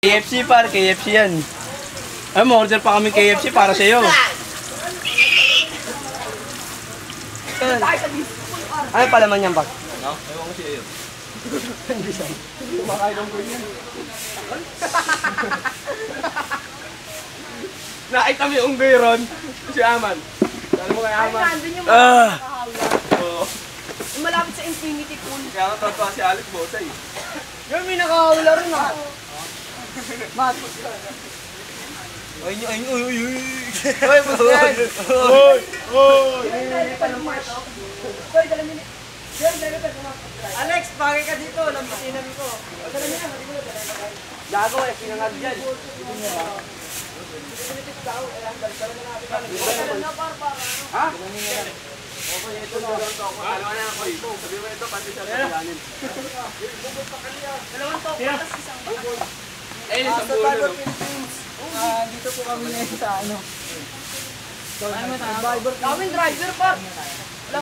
KFC par, KFC yan. Ay, order pa kami KFC para sa'yo. Ano palaman yan, Bak? No? Ewan ko siya yun. Hindi siya. Kumakain ko yan. Nakita mo yung unggoy ron? Si Aman. Alam mo kay Aman? Ay, nandun yung mga nakahawla. Oo. Yung malapit sa infinity pool. Kaya nga totoo si Alex Bosay. Yung may nakahawla rin ah. Mat. Ay, ay, ay, ay, ay. Hoy, basta yan. Hoy, hoy. Hoy, dala mo Alex, bagay ka dito. Lampinan ko. Dala mo yan. Gago eh, pinangag dyan. Ha? Okay, ito na lang to ako. Dalawa na ako ito. Sabi mo ito, pati sa labanin. Dalawang toko, tapos isang bubol. Ayun, isang bulo. Dito po kami ngayon sa ano. Gawin driver pa.